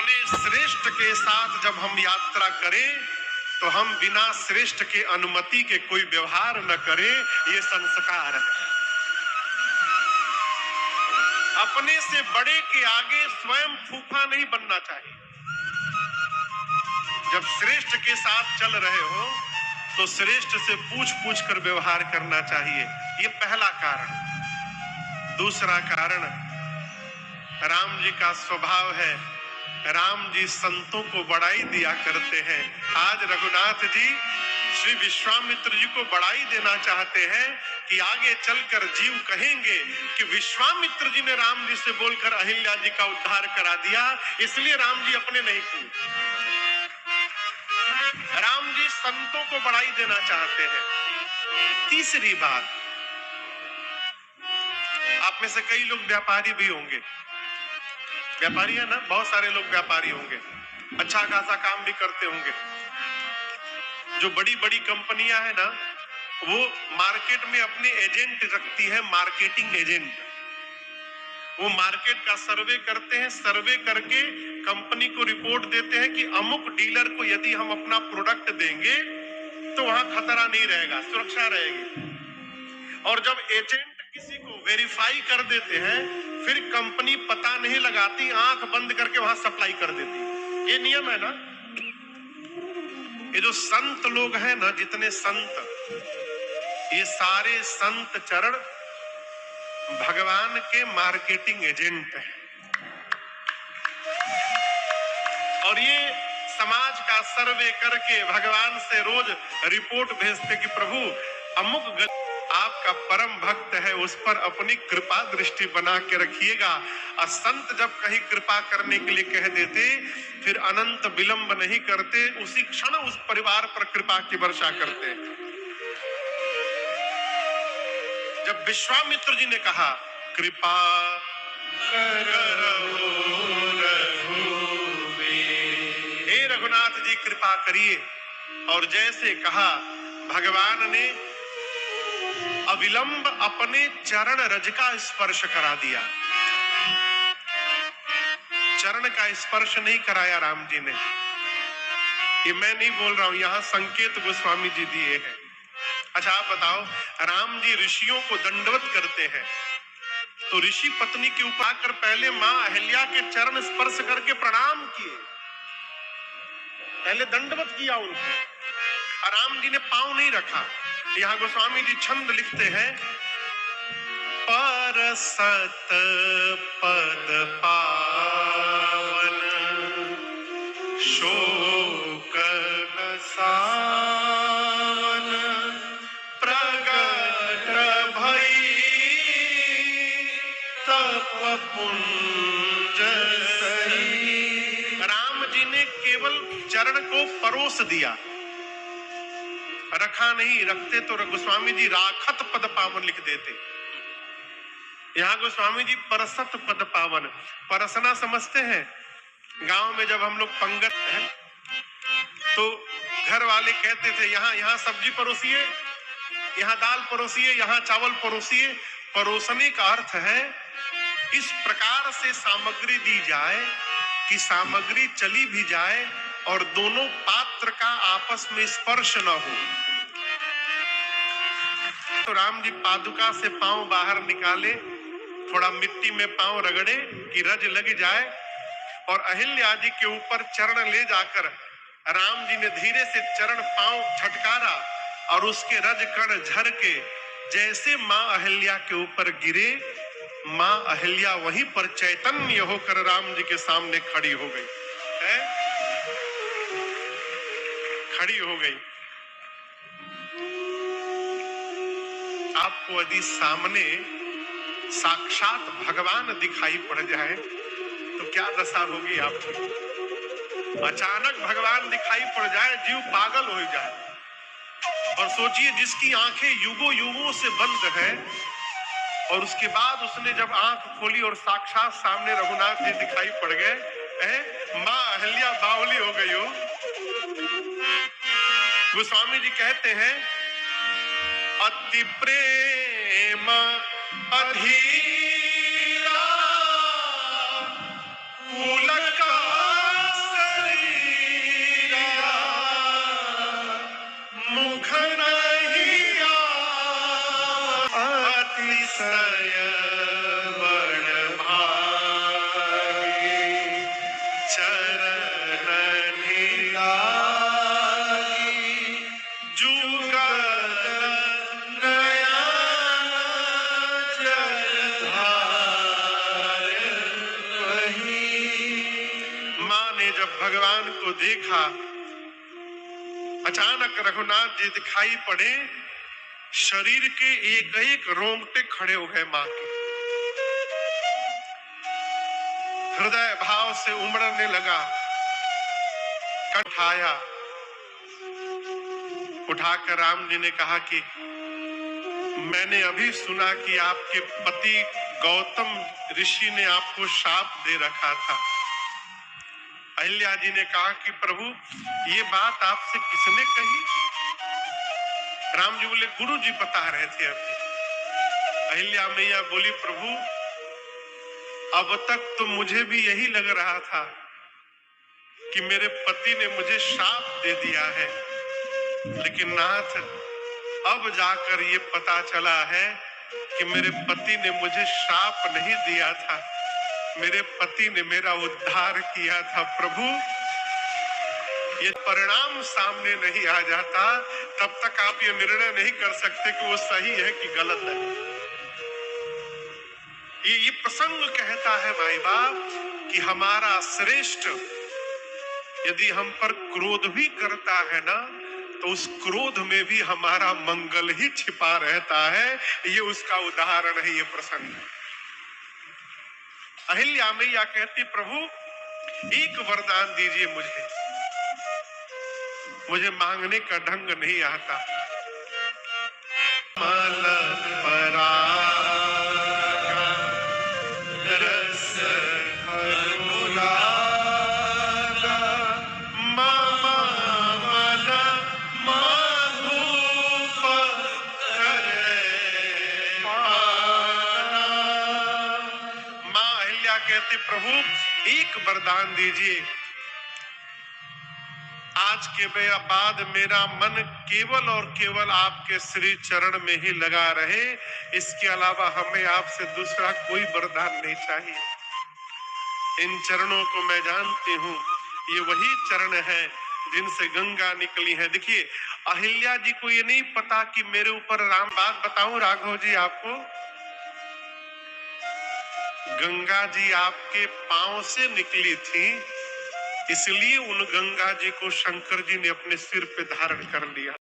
अपने श्रेष्ठ के साथ जब हम यात्रा करें तो हम बिना श्रेष्ठ के अनुमति के कोई व्यवहार न करें, ये संस्कार है। अपने से बड़े के आगे स्वयं फूफा नहीं बनना चाहिए। जब श्रेष्ठ के साथ चल रहे हो तो श्रेष्ठ से पूछ पूछ कर व्यवहार करना चाहिए, ये पहला कारण। दूसरा कारण, राम जी का स्वभाव है, राम जी संतों को बड़ाई दिया करते हैं। आज रघुनाथ जी श्री विश्वामित्र जी को बड़ाई देना चाहते हैं कि आगे चलकर जीव कहेंगे कि विश्वामित्र जी ने राम जी से बोलकर अहिल्या जी का उद्धार करा दिया, इसलिए राम जी अपने नहीं किए। राम जी संतों को बड़ाई देना चाहते हैं। तीसरी बात, आप में से कई लोग व्यापारी भी होंगे, व्यापारी है ना, बहुत सारे लोग व्यापारी होंगे, अच्छा खासा काम भी करते होंगे। जो बड़ी बड़ी कंपनियां है ना, वो मार्केट में अपने एजेंट रखती है, मार्केटिंग एजेंट। वो मार्केट का सर्वे करते हैं, सर्वे करके कंपनी को रिपोर्ट देते हैं कि अमुक डीलर को यदि हम अपना प्रोडक्ट देंगे तो वहां खतरा नहीं रहेगा, सुरक्षा रहेगी। और जब एजेंट किसी को वेरीफाई कर देते हैं, फिर कंपनी पता नहीं लगाती, आंख बंद करके वहां सप्लाई कर देती। ये नियम है ना। ये जो संत लोग हैं ना, जितने संत, ये सारे संत चरण भगवान के मार्केटिंग एजेंट हैं। और ये समाज का सर्वे करके भगवान से रोज रिपोर्ट भेजते कि प्रभु अमुक आपका परम भक्त है, उस पर अपनी कृपा दृष्टि बना के रखिएगा। और संत जब कहीं कृपा करने के लिए कह देते, फिर अनंत विलंब नहीं करते, उसी क्षण उस परिवार पर कृपा की वर्षा करते। जब विश्वामित्र जी ने कहा कृपा करो हे रघुनाथ जी कृपा करिए, और जैसे कहा भगवान ने अविलंब अपने चरण रज का स्पर्श करा दिया। चरण का स्पर्श नहीं कराया राम जी ने, ये मैं नहीं बोल रहा हूं, यहां संकेत गोस्वामी जी दिए हैं। अच्छा आप बताओ, राम जी ऋषियों को दंडवत करते हैं, तो ऋषि पत्नी के ऊपर आकर पहले मां अहिल्या के चरण स्पर्श करके प्रणाम किए, पहले दंडवत किया उनको, और राम जी ने पांव नहीं रखा। यहाँ गोस्वामी जी छंद लिखते हैं, परसत पद पावन शोक सावन प्रगट भई तप पुंज सही। राम जी ने केवल चरण को परोस दिया, रखा नहीं, रखते तो गोस्वामी जी राखत पद पावन लिख देते। यहाँ गोस्वामी जी परसत पद पावन, परसना समझते हैं? गांव में जब हम लोग पंगत है तो घर वाले कहते थे यहाँ सब्जी परोसिए, यहाँ दाल परोसिए, यहाँ चावल परोसिए। परोसने का अर्थ है इस प्रकार से सामग्री दी जाए कि सामग्री चली भी जाए और दोनों पात्र का आपस में स्पर्श न हो। तो राम जी पादुका से पांव बाहर निकाले, थोड़ा मिट्टी में पांव रगड़े कि रज लग जाए, और अहिल्या जी के ऊपर चरण ले जाकर राम जी ने धीरे से चरण पांव झटकारा, और उसके रज कण झर के जैसे मां अहिल्या के ऊपर गिरे, मां अहिल्या वहीं पर चैतन्य होकर राम जी के सामने खड़ी हो गई है, खड़ी हो गई। आपको यदि सामने साक्षात भगवान दिखाई पड़ जाए तो क्या दशा होगी आपकी? अचानक भगवान दिखाई पड़ जाए, जीव पागल हो जाए। और सोचिए, जिसकी आंखें युगों युगों से बंद है, और उसके बाद उसने जब आंख खोली और साक्षात सामने रघुनाथ जी दिखाई पड़ गए, मां अहिल्या बावली हो गई हो। गोस्वामी जी कहते हैं, अति प्रेम अधीरा पुलका ने जब भगवान को देखा, अचानक रघुनाथ जी दिखाई पड़े, शरीर के एक एक रोंगटे खड़े हो गए मां के, हृदय भाव से उमड़ने लगा। उठाया, उठाकर राम जी ने कहा कि मैंने अभी सुना कि आपके पति गौतम ऋषि ने आपको शाप दे रखा था। अहिल्या जी ने कहा कि प्रभु ये बात आपसे किसने कही? राम जी बोले गुरु जी बता रहे थे अभी। अहिल्या मैया बोली प्रभु अब तक तो मुझे भी यही लग रहा था कि मेरे पति ने मुझे शाप दे दिया है, लेकिन नाथ अब जाकर ये पता चला है कि मेरे पति ने मुझे शाप नहीं दिया था, मेरे पति ने मेरा उद्धार किया था। प्रभु ये परिणाम सामने नहीं आ जाता तब तक आप ये निर्णय नहीं कर सकते कि वो सही है कि गलत है। ये प्रसंग कहता है माई बाप कि हमारा श्रेष्ठ यदि हम पर क्रोध भी करता है ना, तो उस क्रोध में भी हमारा मंगल ही छिपा रहता है। ये उसका उदाहरण है, ये प्रसंग। अहिल्या मैया कहती प्रभु एक वरदान दीजिए मुझे मांगने का ढंग नहीं आता। कहती प्रभु एक वरदान दीजिए, आज के बाद मेरा मन केवल और केवल आपके श्री चरण में ही लगा रहे, इसके अलावा हमें आपसे दूसरा कोई वरदान नहीं चाहिए। इन चरणों को मैं जानती हूँ, ये वही चरण है जिनसे गंगा निकली है। देखिए अहिल्या जी को ये नहीं पता कि मेरे ऊपर राम, बात बताऊं राघव जी आपको, गंगा जी आपके पांव से निकली थी, इसलिए उन गंगा जी को शंकर जी ने अपने सिर पे धारण कर लिया।